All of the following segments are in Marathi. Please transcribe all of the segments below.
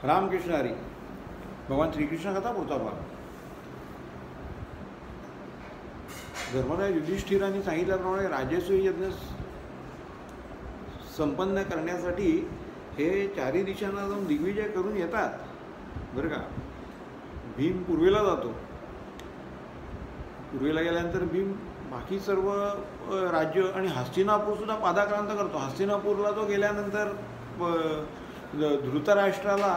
रामकृष्ण हरी. भगवान श्रीकृष्ण कथा पुढचा भाग. धर्मराज युधिष्ठिरांनी सांगितल्याप्रमाणे राजसूय यज्ञ संपन्न करण्यासाठी हे चारी दिशांना जाऊन दिग्विजय करून येतात. बरं का. भीम पूर्वेला जातो. पूर्वेला गेल्यानंतर भीम बाकी सर्व राज्य आणि हस्तिनापूरसुद्धा पादाक्रांत करतो. हस्तिनापूरला तो गेल्यानंतर धृतराष्ट्राला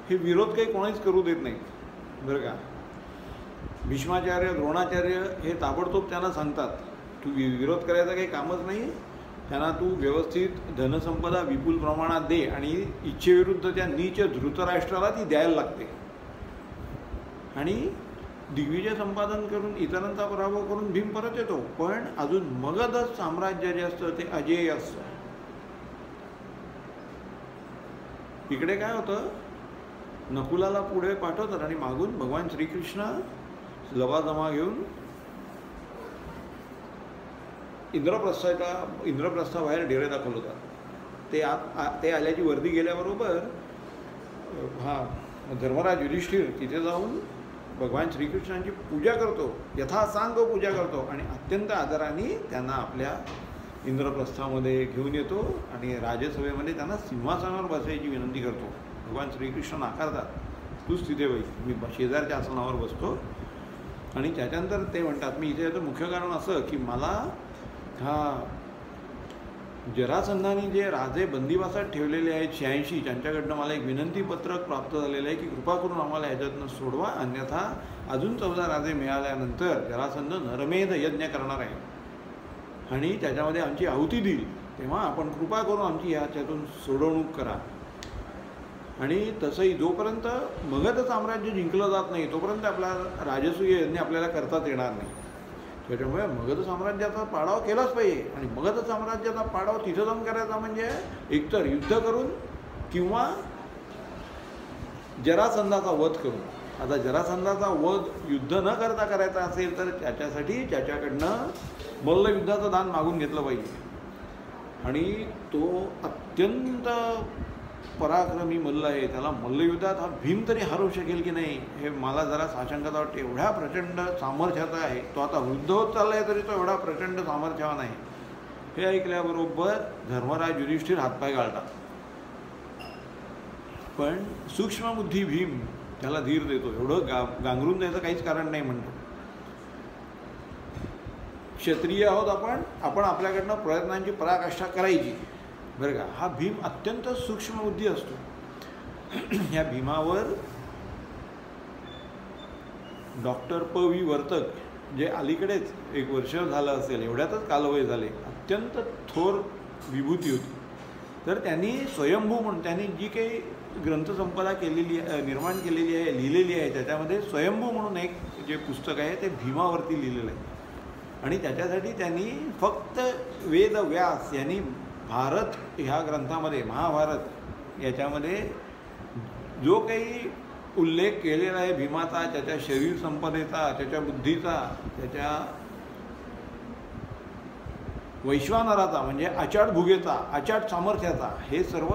हे विरोध काही कोणीच करू देत नाही. बरं का. भीष्माचार्य द्रोणाचार्य हे ताबडतोब त्यांना सांगतात, तू विरोध करायचं काही कामच नाही, त्यांना तू व्यवस्थित धनसंपदा विपुल प्रमाणात दे आणि इच्छेविरुद्ध त्या नीच धृतराष्ट्राला ती द्यायला लागते. आणि दिग्विजय संपादन करून इतरांचा पराभव करून भीम परत येतो. पण अजून मगध साम्राज्य जे असतं ते अजेय असतं. इकडे काय होतं, नकुलाला पुढे पाठवतात आणि मागून भगवान श्रीकृष्ण लवाजमा घेऊन इंद्रप्रस्थाबाहेर डेरे दाखवतात. ते आल्याची वर्दी गेल्याबरोबर धर्मराज युधिष्ठिर तिथे जाऊन भगवान श्रीकृष्णांची पूजा करतो, यथासांग पूजा करतो आणि अत्यंत आदराने त्यांना आपल्या इंद्रप्रस्थामध्ये घेऊन येतो आणि राजसभेमध्ये त्यांना सिंहासनावर बसायची विनंती करतो. भगवान श्रीकृष्ण नाकारतात, तूच तिथे बाई, मी शेजारच्या आसनावर बसतो. आणि त्याच्यानंतर ते म्हणतात, मी इथे येतं मुख्य कारण असं की मला जरासंधाने जे राजे बंदिवासात ठेवलेले आहेत 86, त्यांच्याकडनं मला एक विनंतीपत्रक प्राप्त झालेलं आहे की कृपा करून आम्हाला ह्याच्यातनं सोडवा, अन्यथा अजून 14 राजे मिळाल्यानंतर जरासंध नरमेध यज्ञ करणार आहे आणि त्याच्यामध्ये आमची आहुती देईल, तेव्हा आपण कृपा करून आमची ह्याच्यातून सोडवणूक करा. आणि तसंही जोपर्यंत मगध साम्राज्य जिंकलं जात नाही तोपर्यंत आपला राजसूय यज्ञ आपल्याला करताच येणार नाही. त्याच्यामुळे मगध साम्राज्याचा पाडाव केलाच पाहिजे. आणि मगध साम्राज्याचा पाडाव तिथं जाऊन करायचा म्हणजे एकतर युद्ध करून किंवा जरासंधाचा वध करून. आता जरासंधाचा वध युद्ध न करता करायचा असेल तर त्याच्यासाठी त्याच्याकडनं मल्लयुद्धाचं दान मागून घेतलं पाहिजे. आणि तो अत्यंत पराक्रमी मल्ल आहे, त्याला मल्लयुद्धात हा भीम तरी हरवू शकेल की नाही हे मला जरा साशंकता वाटते. एवढ्या प्रचंड सामर्थ्याचा आहे तो. आता वृद्ध होत चालला आहे तरी तो एवढा प्रचंड सामर्थ्यवान आहे. हे ऐकल्याबरोबर धर्मराज युधिष्ठिर हातपाय घालतात. पण सूक्ष्मबुद्धी भीम त्याला धीर देतो. एवढं गांगरून द्यायचं काहीच कारण नाही म्हणतो. क्षत्रिय आहोत आपण आपल्याकडनं प्रयत्नांची पराकाष्ठा करायची. बरं का. हा भीम अत्यंत सूक्ष्मबुद्धी असतो. ह्या भीमावर डॉक्टर प वी वर्तक जे अलीकडेच 1 वर्ष झालं असेल, एवढ्यातच कालवय झाले, अत्यंत थोर विभूती होती. तर त्यांनी स्वयंभू म्हणून त्यांनी जी काही ग्रंथसंपदा केलेली निर्माण केलेली आहे, लिहिलेली आहे, त्याच्यामध्ये स्वयंभू म्हणून एक जे पुस्तक आहे ते भीमावरती लिहिलेलं आहे. आणि त्याच्यासाठी त्यांनी फक्त वेदव्यास यांनी भारत ह्या ग्रंथामध्ये, महाभारत याच्यामध्ये जो काही उल्लेख केलेला आहे भीमाचा, त्याच्या शरीर संपदेचा, त्याच्या बुद्धीचा, त्याच्या वैश्वानराचा म्हणजे आचाट भुगेचा, आचाट सामर्थ्याचा, हे सर्व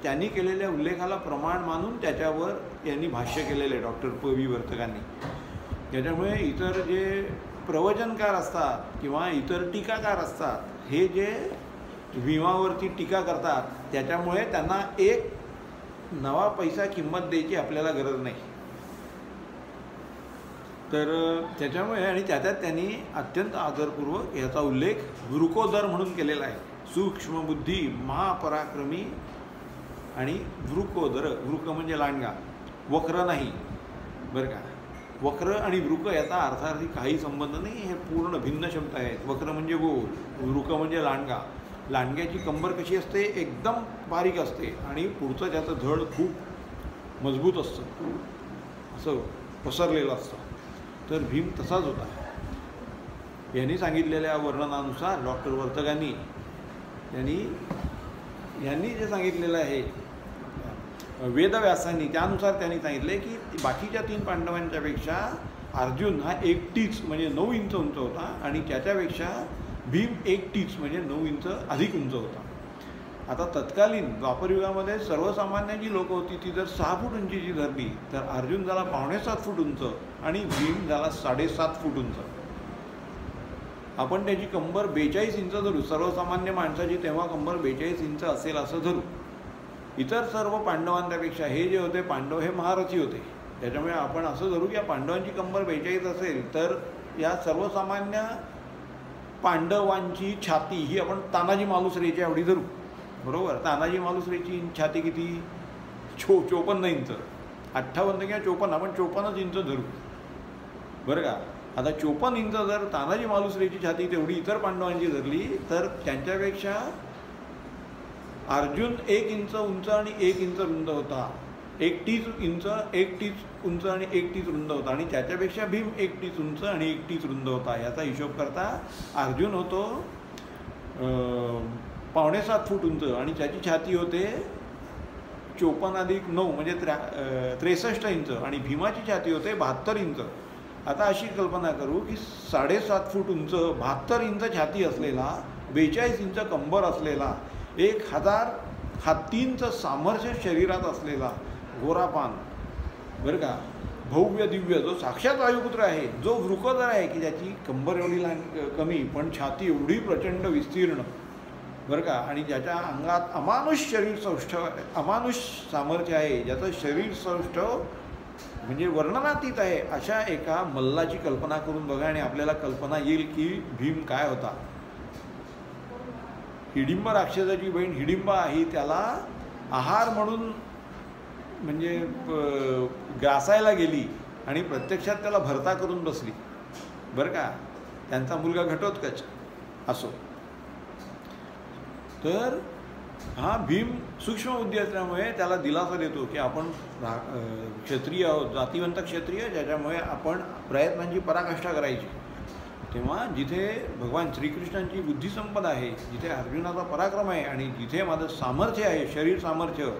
त्यांनी केलेल्या उल्लेखाला प्रमाण मानून त्याच्यावर यांनी भाष्य केलेलं आहे डॉक्टर प वी वर्तकांनी. त्याच्यामुळे इतर जे प्रवचनकार असतात किंवा इतर टीकाकार असतात, हे जे भीमावरती टीका करतात त्याच्यामुळे त्यांना एक नवा पैसा किंमत द्यायची आपल्याला गरज नाही. तर त्याच्यामुळे आणि त्याच्यात त्यांनी अत्यंत आदरपूर्वक याचा उल्लेख वृकोदर म्हणून केलेला आहे. सूक्ष्मबुद्धी, महापराक्रमी आणि वृकोदर. वृक म्हणजे लांडगा, वक्र नाही. बरं का. वक्र आणि वृक याचा अर्थार्थी काही संबंध नाही, हे पूर्ण भिन्न शब्द आहेत. वक्र म्हणजे गोल, वृक म्हणजे लांडगा. लांडग्याची कंबर कशी असते, एकदम बारीक असते आणि पुढचं त्याचं धड खूप मजबूत असतं, असं पसरलेलं असतं. तर भीम तसाच होता. यांनी सांगितलेल्या वर्णनानुसार डॉक्टर वर्तकांनी यांनी जे सांगितलेलं आहे वेदव्यासांनी, त्यानुसार त्यांनी सांगितले की बाकीच्या 3 पांडवांच्यापेक्षा अर्जुन हा एकटीच म्हणजे 9 इंच उंच होता आणि त्याच्यापेक्षा भीम एकटीच म्हणजे 9 इंच अधिक उंच होता. आता तत्कालीन द्वापरयुगामध्ये सर्वसामान्य जी लोकं होती ती जर 6 फूट उंचीची धरली तर अर्जुन झाला 6.25 फूट उंच आणि भीम झाला 7.5 फूट उंच. आपण त्याची कंबर 42 इंच धरू. सर्वसामान्य माणसाची तेव्हा कंबर 42 इंच असेल असं धरू. इतर सर्व पांडवांच्यापेक्षा हे जे होते पांडव हे महारथी होते. त्याच्यामुळे आपण असं धरू की या पांडवांची कंबर 42 असेल तर या सर्वसामान्य पांडवांची छाती ही आपण तानाजी मालुसरेच्या एवढी धरू. बरोबर. तानाजी मालुसरेची छाती किती? 54 इंच. 58 किंवा 54, आपण 54 इंच धरू. बरं का. आता 54 इंच जर तानाजी मालुसरेची छाती तेवढी इतर पांडवांची धरली तर त्यांच्यापेक्षा अर्जुन 1 इंच उंच आणि 1 इंच रुंद होता. 31 इंच, 31 उंच आणि 31 रुंद होता. आणि त्याच्यापेक्षा भीम 31 उंच आणि 31 रुंद होता. याचा हिशोब करता अर्जुन होतो 7.25 फूट उंच आणि त्याची छाती होते 54 अधिक 9 म्हणजे 63 इंच आणि भीमाची छाती होते 72 इंच. आता अशी कल्पना करू की 7.5 फूट उंच, 72 इंच छाती असलेला, 42 इंच कंबर असलेला, 1000 हत्तींचं सामर्थ्य शरीरात असलेला गोरापान, बरं का, भव्य दिव्य, जो साक्षात वायुपुत्र आहे, जो वृकोदर आहे की ज्याची कंबर एवढी कमी पण छाती एवढी प्रचंड विस्तीर्ण, बरं का, आणि ज्याच्या अंगात अमानुष शरीर सौष्ठव, अमानुष सामर्थ्य आहे, ज्याचं शरीर सौष्ठव म्हणजे वर्णनातीत आहे, अशा एका मल्लाची कल्पना करून बघा आणि आपल्याला कल्पना येईल की भीम काय होता. हिडिंब राक्षसाची बहीण हिडिंबा ही त्याला आहार म्हणून म्हणजे ग्रासायला गेली आणि प्रत्यक्षात त्याला भरता करून बसली, बरं का. त्यांचा मुलगा घटोत्कच असो. तर हा भीम सूक्ष्म बुद्धी असल्यामुळे त्याला दिलासा देतो की आपण क्षत्रिय आहोत, जातिवंत क्षत्रिय, ज्याच्यामुळे आपण प्रयत्नांची पराकाष्ठा करायची. तेव्हा जिथे भगवान श्रीकृष्णांची बुद्धिसंपदा आहे, जिथे अर्जुनाचा पराक्रम आहे आणि जिथे माझं सामर्थ्य आहे, शरीर सामर्थ्य,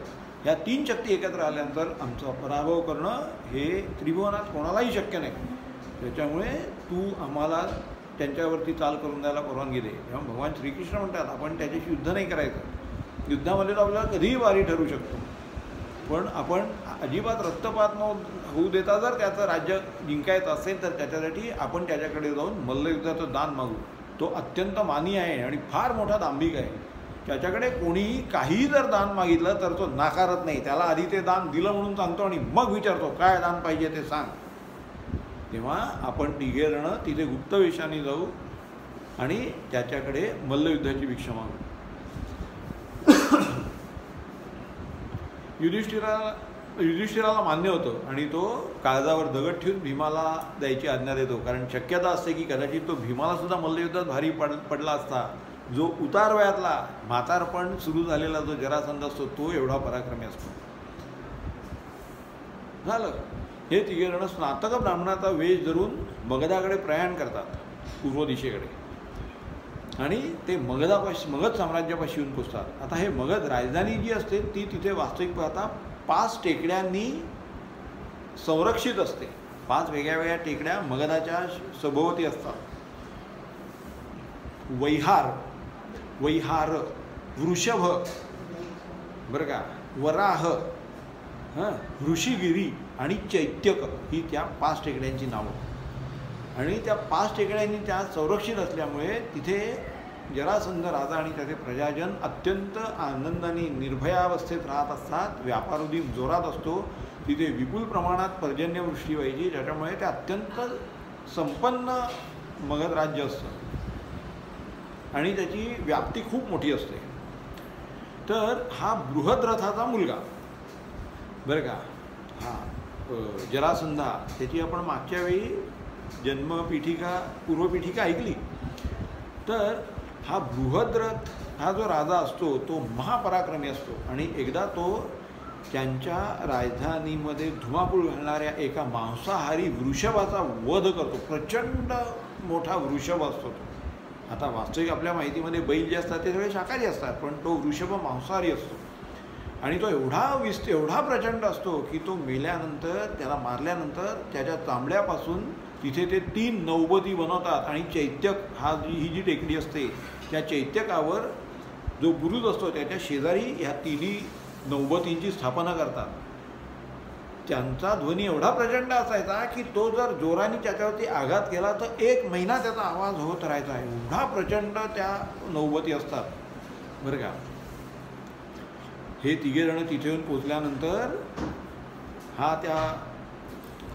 या 3 शक्ती एकत्र आल्यानंतर आमचा पराभव करणं हे त्रिभुवनात कोणालाही शक्य नाही. त्याच्यामुळे तू आम्हाला त्यांच्यावरती चाल करून द्यायला परवानगी दे. तेव्हा भगवान श्रीकृष्ण म्हणतात आपण त्याच्याशी युद्ध नाही करायचं. युद्धामध्ये तर आपल्याला कधीही वारी ठरू शकतो, पण आपण अजिबात रक्तपात न होऊ देता जर त्याचं राज्य जिंकायचं असेल तर त्याच्यासाठी आपण त्याच्याकडे जाऊन मल्लयुद्धाचं दान मागू. तो अत्यंत मानी आहे आणि फार मोठा दांभिक आहे. त्याच्याकडे कोणीही काहीही जर दान मागितलं तर तो नाकारत नाही. त्याला आधी ते दान दिलं म्हणून सांगतो आणि मग विचारतो काय दान पाहिजे ते सांग. तेव्हा आपण तिघे जण तिथे गुप्तवेशाने जाऊ आणि त्याच्याकडे मल्लयुद्धाची भिक्षा मागू. युधिष्ठिराला मान्य होतं आणि तो काळजावर दगड ठेवून भीमाला द्यायची आज्ञा देतो. कारण शक्यता असते की कदाचित तो भीमाला सुद्धा मल्लयुद्धात भारी पडला असता. जो उतार वयातला म्हातारपण सुरू झालेला जो जरासंध असतो तो एवढा पराक्रमी असतो. झालं. हे तिघे जण स्नातक ब्राह्मणाचा वेश धरून मगधाकडे प्रयाण करतात, पूर्व दिशेकडे, आणि ते मगध साम्राज्यापाशी येऊन पोचतात. आता हे मगध राजधानी जी असते ती तिथे वास्तविक पाहता 5 टेकड्यांनी संरक्षित असते. 5 वेगळ्या वेगळ्या टेकड्या मगधाच्या सभोवती असतात. वैहार, वृषभ, बरं का, वराह, ऋषिगिरी आणि चैत्यक ही त्या 5 टेकड्यांची नावं. आणि त्या 5 टेकड्यांनी त्या संरक्षित असल्यामुळे तिथे जरासंध राजा आणि त्याचे प्रजाजन अत्यंत आनंदाने निर्भयावस्थेत राहत असतात. व्यापारोद्योग जोरात असतो. तिथे विपुल प्रमाणात पर्जन्यवृष्टी व्हायची, ज्याच्यामुळे ते अत्यंत संपन्न मगध राज्य असतं आणि त्याची व्याप्ती खूप मोठी असते. तर हा बृहद्रथाचा मुलगा, बरं का, हा जरासंधा, त्याची आपण मागच्या वेळी जन्मपीठिका पूर्वपीठिका ऐकली. तर हा बृहद्रथ हा जो राजा असतो तो महापराक्रमी असतो आणि एकदा तो त्यांच्या राजधानीमध्ये धुमाकूळ घालणाऱ्या एका मांसाहारी वृषभाचा वध करतो. प्रचंड मोठा वृषभ असतो तो. आता वास्तविक आपल्या माहितीमध्ये बैल जे असतात ते सगळे शाकाहारी असतात, पण तो वृषभ मांसाहारी असतो आणि तो एवढा प्रचंड असतो की तो मेल्यानंतर, त्याला मारल्यानंतर त्याच्या चांबड्यापासून तिथे ते 3 नौबती बनवतात आणि चैत्यक ही जी टेकडी असते त्या चैत्यकावर जो बुरुज असतो त्याच्या शेजारी ह्या तिन्ही नौबतींची स्थापना करतात. त्यांचा ध्वनी एवढा प्रचंड असायचा की तो जर जोराने त्याच्यावरती आघात केला तर 1 महिना त्याचा आवाज होत राहायचा. एवढा प्रचंड त्या नौबती असतात बरं का. हे तिघेजण तिथे येऊन पोचल्यानंतर हा त्या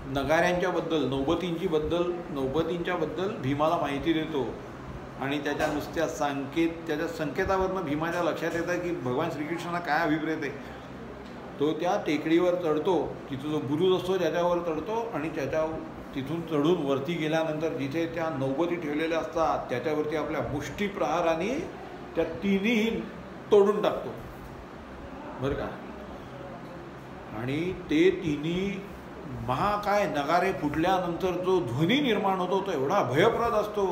नगाऱ्यांच्याबद्दल नौबतींच्याबद्दल भीमाला माहिती देतो आणि त्याच्या नुसत्या त्याच्या संकेतावरनं भीमाच्या लक्षात येतं की भगवान श्रीकृष्णांना काय अभिप्रेत आहे. तो त्या टेकडीवर चढतो, तिथं जो बुरुज असतो त्याच्यावर चढतो आणि तिथून चढून वरती गेल्यानंतर जिथे त्या नौबती ठेवलेल्या असतात त्याच्यावरती आपल्या मुष्टी प्रहाराने त्या तिन्ही तोडून टाकतो बरं का. आणि ते तिन्ही महाकाय नगारे फुटल्यानंतर जो ध्वनी निर्माण होतो तो एवढा भयप्रद असतो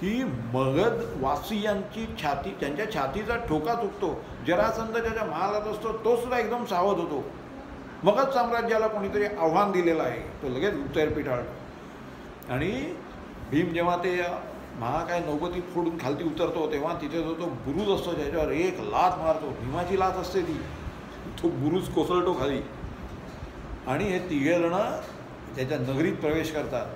की मगधवासियांची त्यांच्या छातीचा ठोका चुकतो. जरासंध त्याच्या महालात असतो तो सुद्धा एकदम सावध होतो. मगध साम्राज्याला कोणीतरी आव्हान दिलेलं आहे, तो लगेच उत्तर पिटाळतो. आणि भीम जेव्हा ते महाकाय नौबती फोडून खालती उतरतो तेव्हा तिथे जो तो बुरुज असतो त्याच्यावर एक लाथ मारतो. भीमाची लाथ असते ती, तो बुरुज कोसळतो खाली आणि हे तिघेजण त्याच्या नगरीत प्रवेश करतात.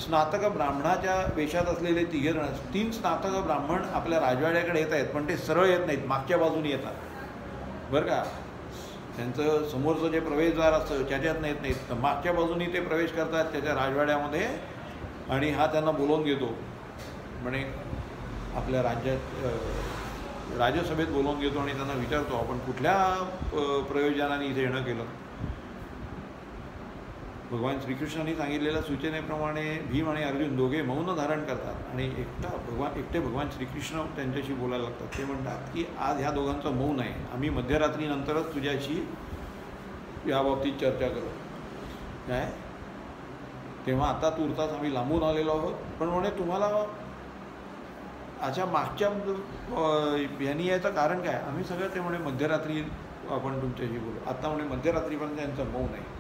स्नातक ब्राह्मणाच्या वेशात असलेले तिघेजण 3 स्नातक ब्राह्मण आपल्या राजवाड्याकडे येत आहेत, पण ते सरळ येत नाहीत, मागच्या बाजूने येतात बरं का. त्यांचं समोरचं जे प्रवेशद्वार असतं त्याच्यात येत नाहीत, तर मागच्या बाजूने ते प्रवेश करतात त्याच्या राजवाड्यामध्ये. आणि हा त्यांना बोलवून घेतो, म्हणे आपल्या राज्यसभेत बोलवून घेतो आणि त्यांना विचारतो आपण कुठल्या प्रयोजनाने इथे येणं केलं. भगवान श्रीकृष्णांनी सांगितलेल्या सूचनेप्रमाणे भीम आणि अर्जुन दोघे मौन धारण करतात आणि एकटे भगवान श्रीकृष्ण त्यांच्याशी बोलायला लागतात. ते म्हणतात की आज ह्या दोघांचं मौन आहे, आम्ही मध्यरात्रीनंतरच तुझ्याशी याबाबतीत चर्चा करू काय. तेव्हा आता तुर्तास आम्ही लांबून आलेलो आहोत, पण म्हणे तुम्हाला अशा मागच्या यांनी यायचं कारण काय. आम्ही सगळं ते म्हणे मध्यरात्री आपण तुमच्याशी बोलू. आता म्हणे मध्यरात्रीपर्यंत त्यांचं मौन आहे.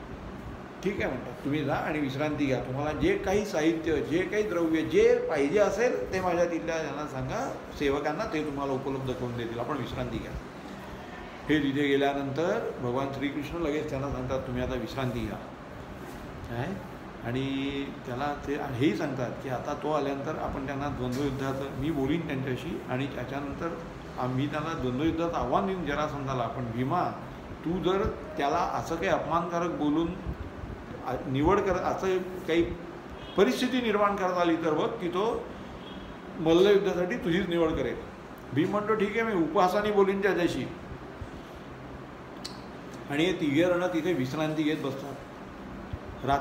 ठीक आहे म्हणतात, तुम्ही जा आणि विश्रांती घ्या. तुम्हाला जे काही साहित्य, जे काही द्रव्य, जे पाहिजे असेल ते माझ्या तिथल्या यांना सांगा, सेवकांना, ते तुम्हाला उपलब्ध करून देतील. आपण विश्रांती घ्या. हे तिथे गेल्यानंतर भगवान श्रीकृष्ण लगेच त्यांना सांगतात तुम्ही आता विश्रांती घ्या काय. आणि त्याला ते हेही सांगतात की आता तो आल्यानंतर आपण त्यांना द्वंद्वयुद्धाचं मी बोलीन त्यांच्याशी आणि त्याच्यानंतर आम्ही त्यांना द्वंद्वयुद्धाचं आव्हान देऊन जरासंधाला. पण भीमा तू जर त्याला असं काही अपमानकारक बोलून निवड करत असं काही परिस्थिती निर्माण करत आली तर बघ की तो मल्लयुद्धासाठी तुझीच निवड करेल. भीम म्हणतो ठीक आहे, मी उपहासाने बोलीन त्याच्याशी. आणि हे तिघेजण तिथे विश्रांती घेत बसतात.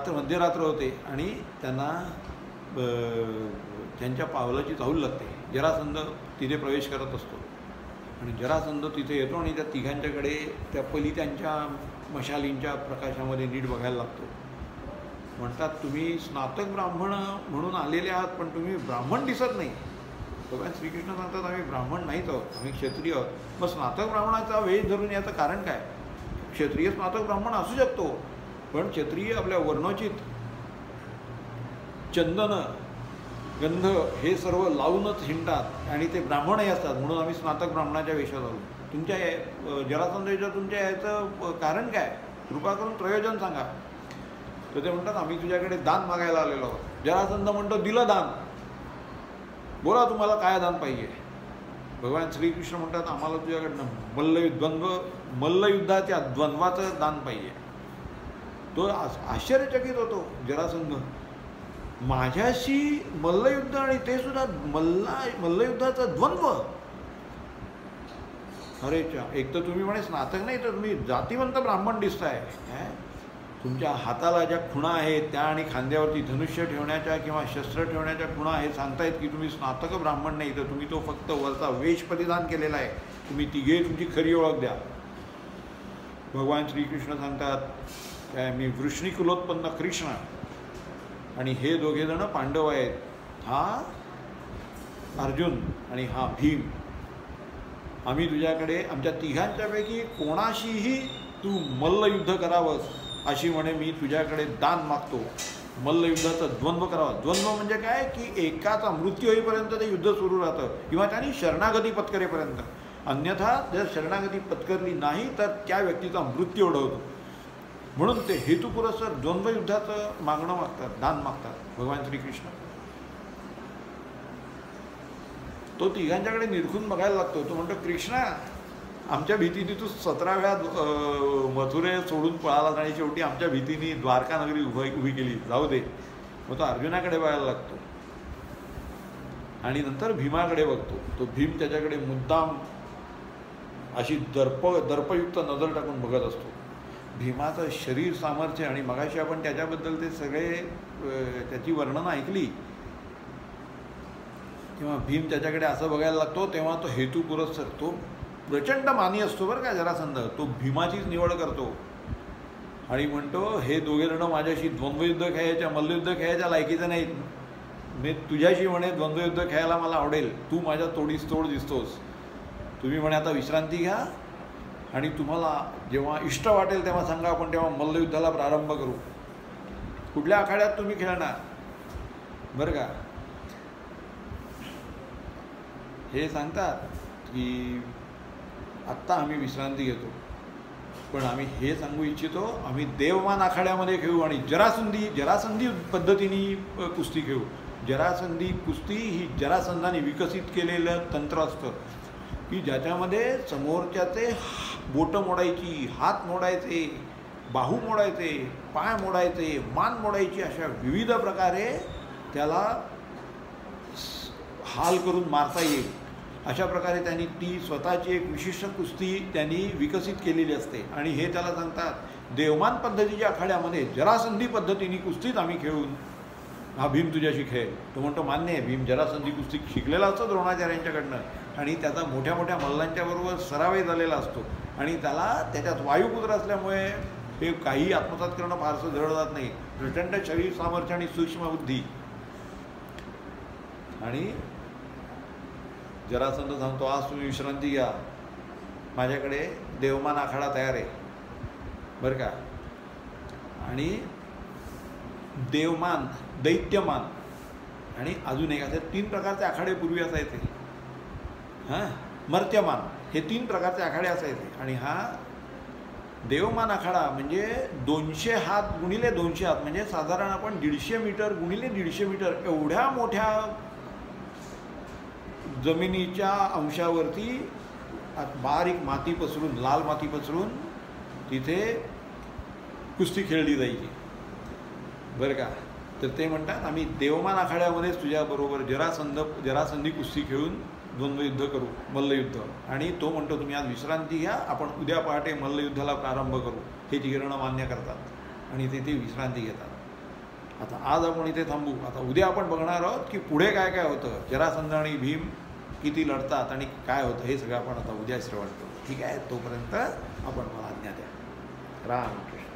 मध्यरात्र होते आणि त्यांना त्यांच्या पावलाची चाहूल लागते. जरासंध तिथे प्रवेश करत असतो आणि जरासंध तिथे येतो आणि त्या तिघांच्याकडे त्या पलित्यांच्या मशालींच्या प्रकाशामध्ये नीट बघायला लागतो. म्हणतात तुम्ही स्नातक ब्राह्मण म्हणून आलेले आहात, पण तुम्ही ब्राह्मण दिसत नाही. भगवान श्रीकृष्ण सांगतात आम्ही ब्राह्मण नाहीच आहोत, आम्ही क्षत्रिय आहोत. मग स्नातक ब्राह्मणाचा वेश धरून याचं कारण काय. क्षत्रिय स्नातक ब्राह्मण असू शकतो, पण क्षत्रिय आपल्या वर्णोचित चंदन गंध हे सर्व लावूनच हिंडतात आणि ते ब्राह्मणही असतात, म्हणून आम्ही स्नातक ब्राह्मणाच्या वेशात आलो. तुमच्या जरासंधेच्या तुमच्या याचं कारण काय, कृपा करून प्रयोजन सांगा. तर ते म्हणतात आम्ही तुझ्याकडे दान मागायला आलेलो आहोत. जरासंध म्हणतो दिलं दान, बोला तुम्हाला काय दान पाहिजे. भगवान श्रीकृष्ण म्हणतात आम्हाला तुझ्याकडनं मल्लयुद्धाच्या द्वंद्वाचं दान पाहिजे. तो आश्चर्यचकित होतो जरासंध, माझ्याशी मल्लयुद्ध आणि ते सुद्धा मल्लयुद्धाचं द्वंद्व. अरे एक तर तुम्ही म्हणे स्नातक नाही तर तुम्ही जातीवंत ब्राह्मण दिसताय. तुमच्या हाताला ज्या खुणा आहेत त्या आणि खांद्यावरती धनुष्य ठेवण्याच्या किंवा शस्त्र ठेवण्याच्या खुणा हे सांगतायत की तुम्ही स्नातक ब्राह्मण नाही, तर तुम्ही तो फक्त वरचा वेश परिधान केलेला आहे. तुम्ही तिघे तुमची खरी ओळख द्या. भगवान श्रीकृष्ण सांगतात काय मी वृष्णिकुलोत्पन्न कृष्ण आणि हे दोघेजण पांडव आहेत, हा अर्जुन आणि हा भीम. आम्ही तुझ्याकडे आमच्या तिघांच्यापैकी कोणाशीही तू मल्लयुद्ध करावंस अशी म्हणे मी तुझ्याकडे दान मागतो. मल्लयुद्धाचं द्वंद्व करावं. द्वंद्व म्हणजे काय की एकाचा मृत्यू होईपर्यंत ते युद्ध सुरू राहतं किंवा त्यांनी शरणागती पत्करेपर्यंत. अन्यथा जर शरणागती पत्करली नाही तर त्या व्यक्तीचा मृत्यू ओढवतो. म्हणून ते हेतुपुरस्सर द्वंद्वयुद्धाचं मागणं मागतात, दान मागतात भगवान श्रीकृष्ण. तो तिघांच्याकडे निरखून बघायला लागतो. तो म्हणतो, कृष्णा, आमच्या भीतीने तू 17 वेळा मथुरे सोडून पळालास आणि शेवटी आमच्या भीतीने द्वारका नगरी उभी केली, जाऊ दे. मग तो अर्जुनाकडे बघायला लागतो आणि नंतर भीमाकडे बघतो. तो भीम त्याच्याकडे मुद्दाम अशी दर्पयुक्त नजर टाकून बघत असतो. भीमाचं शरीर सामर्थ्य आणि मगाशी आपण त्याच्याबद्दल ते सगळे त्याची वर्णनं ऐकली तेव्हा भीम त्याच्याकडे असं बघायला लागतो. तेव्हा तो हेतुपुरस्सर, तो प्रचंड मानी असतो बरं का जरासंध, तो भीमाचीच निवड करतो आणि म्हणतो, हे दोघे जण माझ्याशी द्वंद्वयुद्ध खेळायच्या, मल्लयुद्ध खेळायच्या लायकीचे नाहीत. मी तुझ्याशी म्हणे द्वंद्वयुद्ध खेळायला मला आवडेल, तू माझ्या तोडीस तोड दिसतोस. तुम्ही म्हणे आता विश्रांती घ्या आणि तुम्हाला जेव्हा इष्ट वाटेल तेव्हा सांगा, आपण तेव्हा मल्लयुद्धाला प्रारंभ करू. कुठल्या आखाड्यात तुम्ही खेळणार बरं का. हे सांगतात की आत्ता आम्ही विश्रांती घेतो, पण आम्ही हे सांगू इच्छितो, आम्ही देवमान आखाड्यामध्ये खेळू आणि जरासंधी पद्धतीने कुस्ती खेळू. जरासंधी कुस्ती ही जरासंधाने विकसित केलेलं तंत्र असतं की ज्याच्यामध्ये समोरच्याचे बोटं मोडायची, हात मोडायचे, बाहू मोडायचे, पाय मोडायचे, मान मोडायची, अशा विविध प्रकारे त्याला हाल करून मारता येईल. अशा प्रकारे त्यांनी ती स्वतःची एक विशिष्ट कुस्ती त्यांनी विकसित केलेली असते आणि हे त्याला सांगतात देवमान पद्धतीच्या आखाड्यामध्ये जरासंधी पद्धतीने कुस्तीत आम्ही खेळून हा भीम तुझ्याशी खेळ. तो म्हणतो, मान्य आहे, भीम जरासंधी कुस्ती शिकलेला असतो द्रोणाचार्यांच्याकडनं आणि त्याचा मोठ्या मोठ्या मल्लांच्या बरोबर सरावही झालेला असतो आणि त्याला त्याच्यात वायुपुत्र असल्यामुळे हे काही आत्मसात करणं फारसं जड जात नाही. प्रचंड शरीर सामर्थ्य आणि सूक्ष्म बुद्धी. आणि जरासंध सांगतो, आज तुम्ही विश्रांती घ्या, माझ्याकडे देवमान आखाडा तयार आहे बरं का. आणि देवमान, दैत्यमान आणि अजून एक असे 3 प्रकारचे आखाडे पूर्वी असायचे. मर्त्यमान, हे 3 प्रकारचे आखाडे असायचे. आणि हा देवमान आखाडा म्हणजे 200 हात गुणिले 200 हात म्हणजे साधारण आपण 150 मीटर गुणिले 150 मीटर एवढ्या मोठ्या जमिनीच्या अंशावरती बारीक माती पसरून, लाल माती पसरून तिथे कुस्ती खेळली जायची बरं का. तर ते म्हणतात, आम्ही देवमान आखाड्यामध्येच तुझ्याबरोबर जरासंधी कुस्ती खेळून द्वंद्वयुद्ध करू, मल्लयुद्ध. आणि तो म्हणतो, तुम्ही आज विश्रांती घ्या, आपण उद्या पहाटे मल्लयुद्धाला प्रारंभ करू. हे तिघजणं मान्य करतात आणि ते विश्रांती घेतात. आता आज आपण इथे थांबू. आता उद्या आपण बघणार आहोत की पुढे काय काय होतं, जरासंध आणि भीम किती लढतात आणि काय होतं, हे सगळं आपण आता उद्या श्रवण करू. ठीक आहे, तोपर्यंत आपण मला आज्ञा द्या. रामकृष्ण.